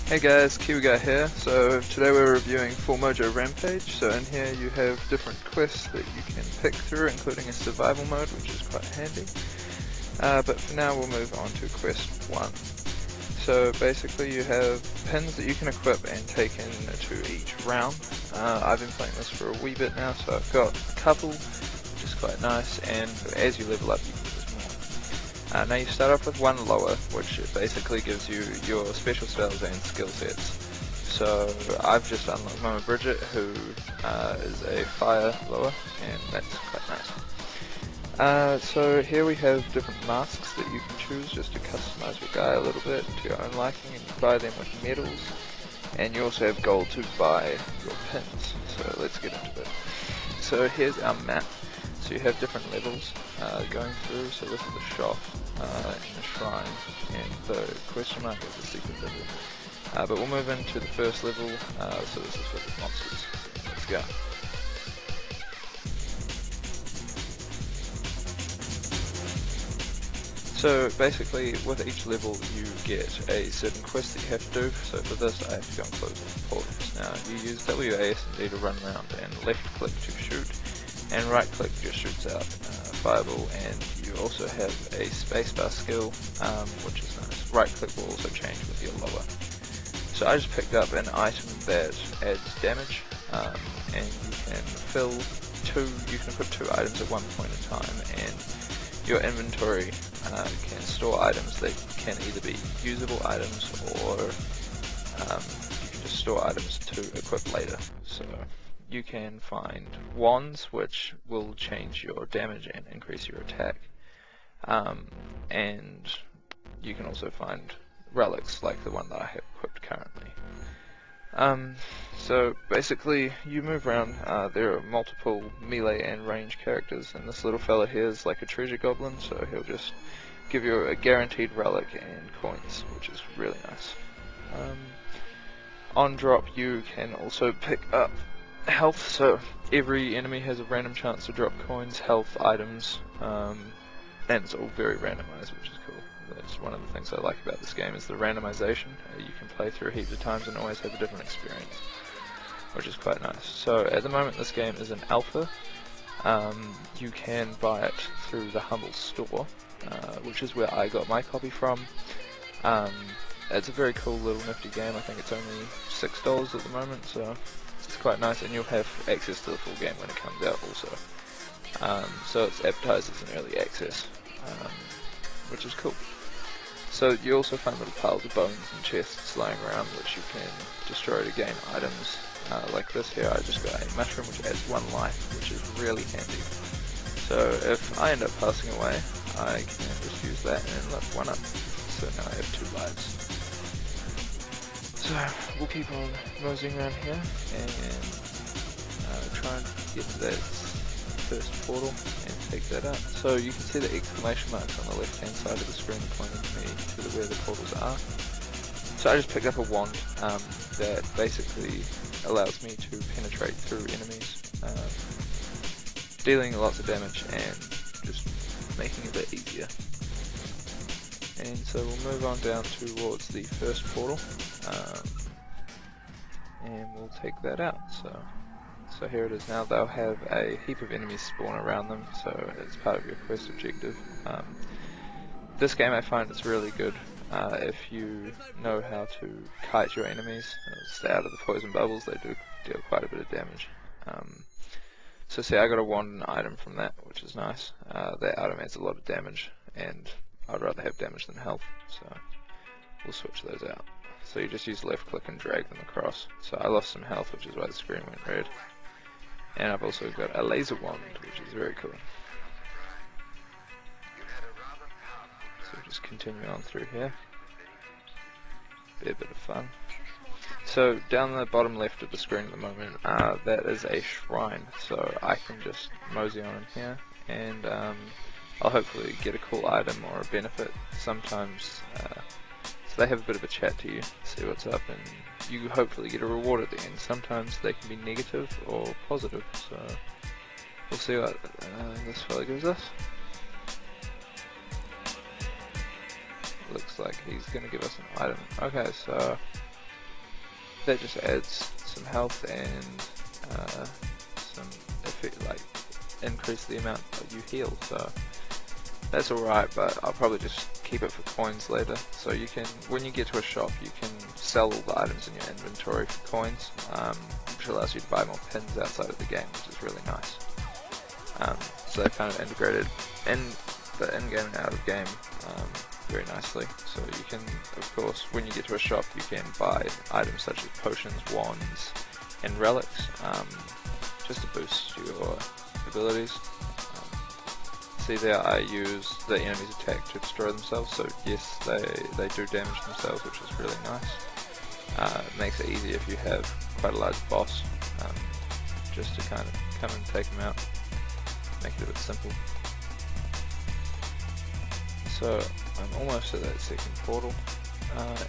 Hey guys, Kiwi Guy here. So today we're reviewing for Mojo Rampage. So in here you have different quests that you can pick through, including a survival mode, which is quite handy. But for now we'll move on to quest 1. So basically you have pins that you can equip and take into each round. I've been playing this for a wee bit now, so I've got a couple, which is quite nice, and as you level up you can use more. Now you start off with one lower, which basically gives you your special spells and skill sets. So I've just unlocked Mama Bridget, who is a fire lower, and that's quite nice. So here we have different masks that you can choose just to customize your guy a little bit to your own liking, and you buy them with medals. And you also have gold to buy your pins. So let's get into it. So here's our map. So you have different levels going through. So this is the shop, and the shrine, and the question mark is the secret level. But we'll move into the first level. So this is with the monsters. Let's go. So basically, with each level you get a certain quest that you have to do. So for this I have to go and close the portals. Now you use WASD to run around, and left click to shoot, and right click just shoots out fireball, and you also have a spacebar skill, which is nice. Right click will also change with your lower. So I just picked up an item that adds damage, and you can equip 2 items at one point in time, and your inventory can store items that can either be usable items, or you can just store items to equip later. So you can find wands, which will change your damage and increase your attack, and you can also find relics like the one that I have equipped currently. So basically you move around. There are multiple melee and range characters, and this little fella here is like a treasure goblin, so he'll just give you a guaranteed relic and coins, which is really nice. On drop you can also pick up health, so every enemy has a random chance to drop coins, health, items, and it's all very randomized, which is cool. That's one of the things I like about this game, is the randomization. You can play through heaps of times and always have a different experience, which is quite nice. So at the moment this game is an alpha. You can buy it through the Humble store, which is where I got my copy from. It's a very cool little nifty game. I think it's only $6 at the moment, so it's quite nice, and you'll have access to the full game when it comes out also. So it's advertised as an early access, which is cool. So you also find little piles of bones and chests lying around, which you can destroy to gain items. Like this here, I just got a mushroom which adds 1 life, which is really handy. So if I end up passing away, I can just use that and lift 1 up. So now I have 2 lives. So we'll keep on moseying around here and try and get to that first portal and take that out. So you can see the exclamation marks on the left hand side of the screen pointing me to where the portals are. So I just picked up a wand that basically allows me to penetrate through enemies, dealing lots of damage and just making it a bit easier. And so we'll move on down towards the first portal, and we'll take that out. So here it is now. They'll have a heap of enemies spawn around them, so it's part of your quest objective. This game I find is really good if you know how to kite your enemies, stay out of the poison bubbles. They do deal quite a bit of damage. So see, I got a wand and item from that, which is nice. That item adds a lot of damage, and I'd rather have damage than health, so we'll switch those out. So you just use left click and drag them across. So I lost some health, which is why the screen went red. And I've also got a laser wand, which is very cool. So just continue on through here. Be a bit of fun. So down the bottom left of the screen at the moment, that is a shrine. So I can just mosey on in here, and I'll hopefully get a cool item or a benefit. Sometimes so they have a bit of a chat to you, see what's up, and you hopefully get a reward at the end. Sometimes they can be negative or positive, so we'll see what this fella gives us. Looks like he's going to give us an item. Okay, so that just adds some health and some effect, like increase the amount that you heal, so that's alright, but I'll probably just keep it for coins later. So you can, when you get to a shop, you can sell all the items in your inventory for coins, which allows you to buy more pins outside of the game, which is really nice. So they're kind of integrated in the in-game and out-of-game very nicely. So you can, of course, when you get to a shop, you can buy items such as potions, wands, and relics, just to boost your abilities. See there, I use the enemy's attack to destroy themselves, so yes, they do damage themselves, which is really nice. It makes it easy if you have quite a large boss, just to kind of come and take them out, make it a bit simple. So I'm almost at that second portal,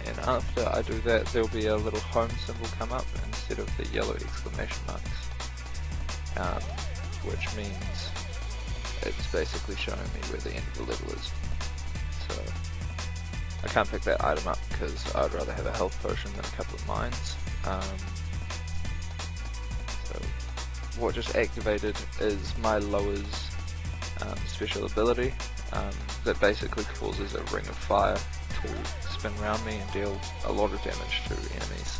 and after I do that, there'll be a little home symbol come up instead of the yellow exclamation marks, which means it's basically showing me where the end of the level is. So I can't pick that item up because I'd rather have a health potion than a couple of mines. So what just activated is my lower's special ability that basically causes a ring of fire to spin around me and deal a lot of damage to enemies.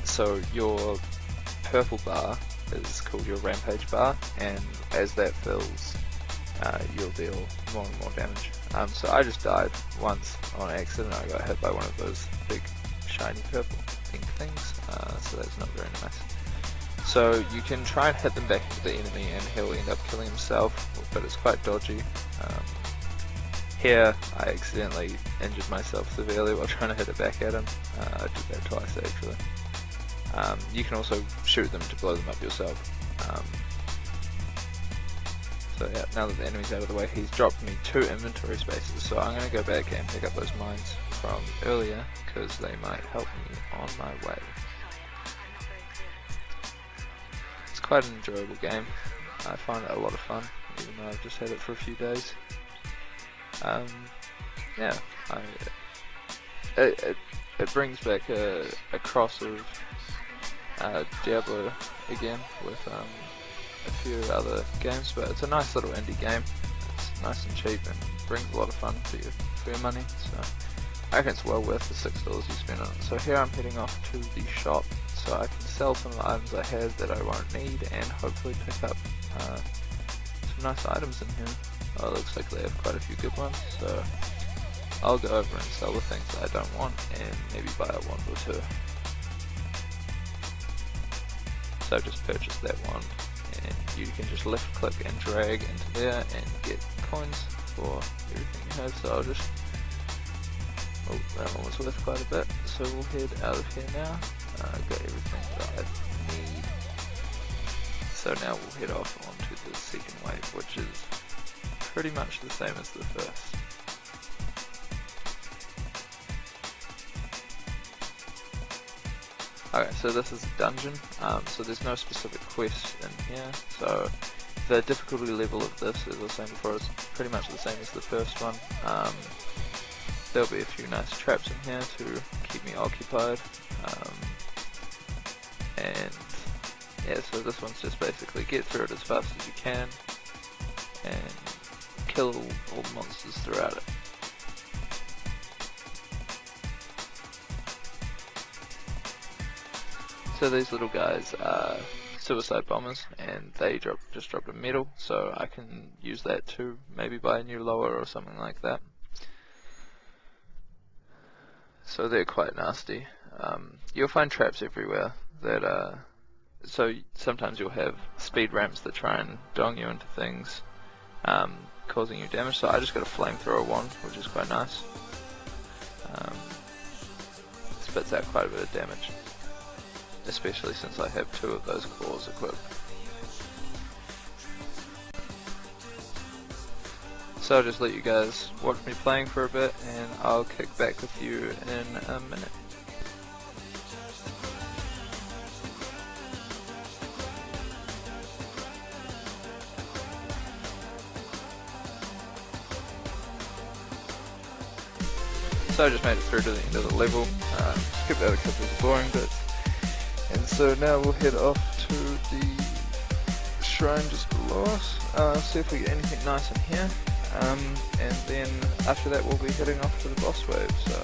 So your purple bar is called your Rampage bar, and as that fills, you'll deal more and more damage. So I just died once on accident. I got hit by one of those big shiny purple pink things, so that's not very nice. So you can try and hit them back into the enemy and he'll end up killing himself, but it's quite dodgy. Here I accidentally injured myself severely while trying to hit it back at him. I did that twice actually. You can also shoot them to blow them up yourself. So yeah, now that the enemy's out of the way, he's dropped me 2 inventory spaces, so I'm going to go back and pick up those mines from earlier, because they might help me on my way. It's quite an enjoyable game. I find it a lot of fun, even though I've just had it for a few days. Yeah, it brings back a cross of Diablo again with a few other games, but it's a nice little indie game. It's nice and cheap and brings a lot of fun for your money, so I reckon it's well worth the $6 you spend on it. So here I'm heading off to the shop so I can sell some of the items I have that I won't need and hopefully pick up some nice items in here. Oh, it looks like they have quite a few good ones, so I'll go over and sell the things that I don't want and maybe buy a wand or two. So I've just purchased that one, and you can just left click and drag into there and get coins for everything you have. So I'll just, oh, that one was worth quite a bit, so we'll head out of here now. Got everything that I need. So now we'll head off onto the second wave, which is pretty much the same as the first. Okay, so this is a dungeon, so there's no specific quest in here, so the difficulty level of this, as I was saying before, is pretty much the same as the first one. There'll be a few nice traps in here to keep me occupied, and yeah, so this one's just basically get through it as fast as you can, and kill all the monsters throughout it. So these little guys are suicide bombers, and they just dropped a medal, so I can use that to maybe buy a new lower or something like that. So they're quite nasty. You'll find traps everywhere that so sometimes you'll have speed ramps that try and dong you into things, causing you damage. So I just got a flamethrower wand, which is quite nice. Spits out quite a bit of damage, especially since I have 2 of those claws equipped. So I'll just let you guys watch me playing for a bit, and I'll kick back with you in a minute. So I just made it through to the end of the level. skip out a couple of the boring bits. And so now we'll head off to the shrine just below us, see if we get anything nice in here, and then after that we'll be heading off to the boss wave, so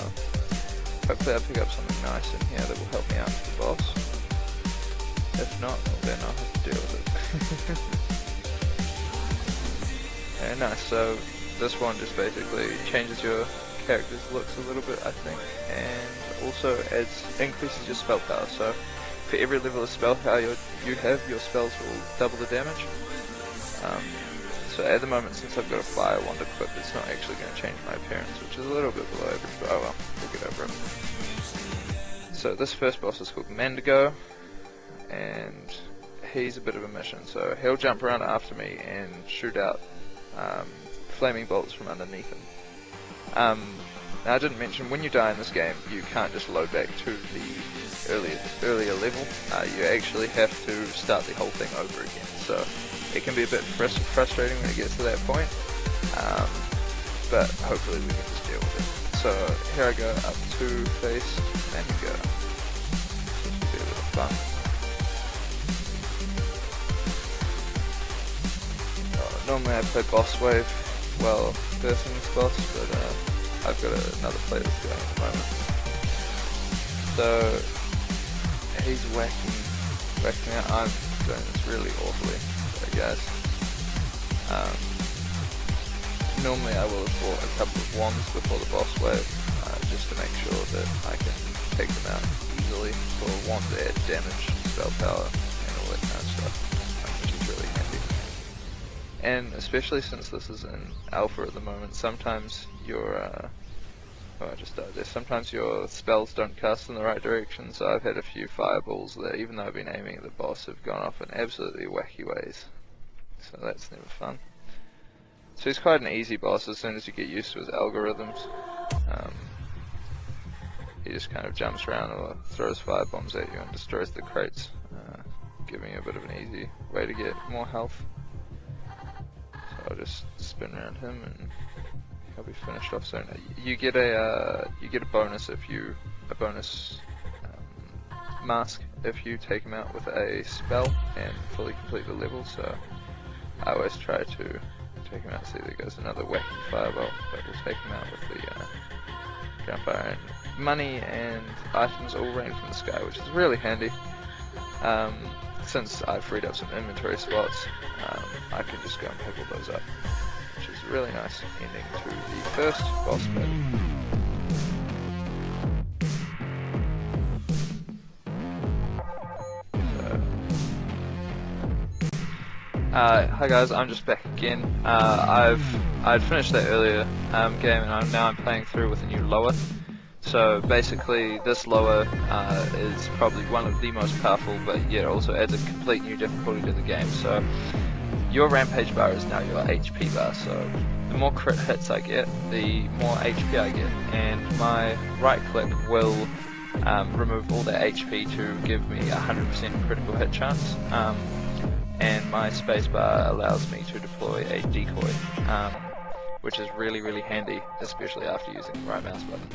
hopefully I'll pick up something nice in here that will help me out with the boss. If not, well, then I'll have to deal with it. Okay, nice, so this one just basically changes your character's looks a little bit, I think, and also increases your spell power, so for every level of spell power you have, your spells will double the damage. So at the moment, since I've got a fire wand equipped, it's not actually going to change my appearance, which is a little bit below average, but oh well, we'll get over it. So this first boss is called Mandigo, and he's a bit of a mission, so he'll jump around after me and shoot out flaming bolts from underneath him. Now I didn't mention, when you die in this game, you can't just load back to the earlier level. You actually have to start the whole thing over again, so it can be a bit frustrating when it gets to that point, but hopefully we can just deal with it. So here I go up to face Mandigo. This will be a little fun. Normally I play boss wave while versing this boss, but I've got another playlist going at the moment. So he's whacking out. I'm doing this really awfully, so guys. Normally I will have bought a couple of wands before the boss wave, just to make sure that I can take them out easily. For wands add damage, spell power, and all that kind of stuff, which is really handy. And especially since this is in alpha at the moment, sometimes your sometimes your spells don't cast in the right direction, so I've had a few fireballs that, even though I've been aiming at the boss, have gone off in absolutely wacky ways. So that's never fun. So he's quite an easy boss as soon as you get used to his algorithms. He just kind of jumps around or throws firebombs at you and destroys the crates, giving you a bit of an easy way to get more health. So I'll just spin around him and he'll be finished off soon. You get a bonus mask if you take him out with a spell and fully complete the level. So I always try to take him out. See, there goes another wacky fireball, but we'll take him out with the jump iron. Money and items all rain from the sky, which is really handy. Since I've freed up some inventory slots, I can just go and pick all those up, which is a really nice ending to the first boss battle. Hi guys, I'm just back again. I'd finished that earlier game, and now I'm playing through with a new lower. So basically this lower is probably one of the most powerful, but yet also adds a complete new difficulty to the game. So your rampage bar is now your HP bar, so the more crit hits I get, the more HP I get, and my right click will remove all that HP to give me 100% critical hit chance, and my spacebar allows me to deploy a decoy, which is really handy, especially after using the right mouse button.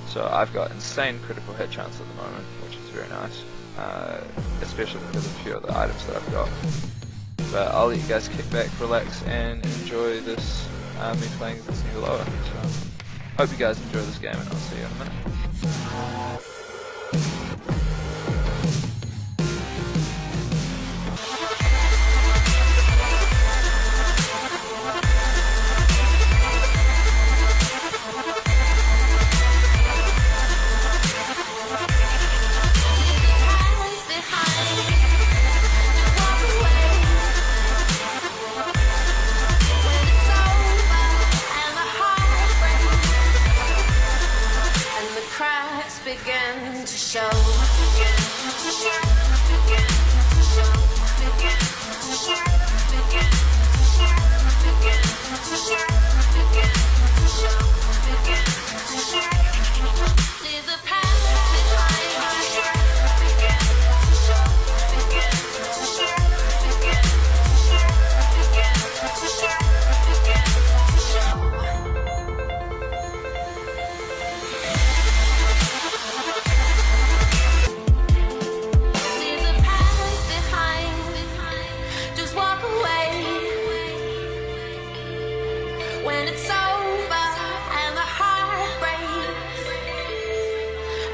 So I've got insane critical hit chance at the moment, which is very nice, especially because of a few of the items that I've got. But I'll let you guys kick back, relax, and enjoy this, me playing this new lower. So hope you guys enjoy this game, and I'll see you in a minute. Begin to show.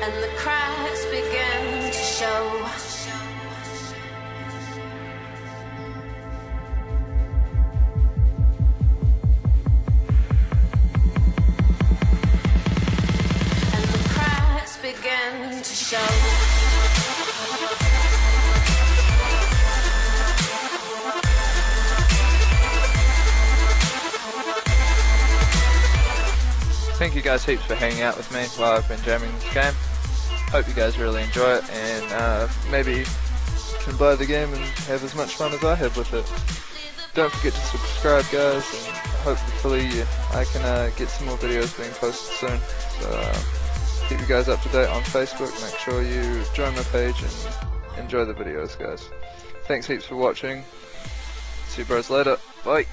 and the cracks begin to show. And the cracks begin to show. Thank you guys heaps for hanging out with me while I've been jamming this game. Hope you guys really enjoy it, and maybe can buy the game and have as much fun as I have with it. Don't forget to subscribe, guys, and hopefully I can get some more videos being posted soon. So keep you guys up to date on Facebook. Make sure you join my page and enjoy the videos, guys. Thanks heaps for watching. See you bros later. Bye.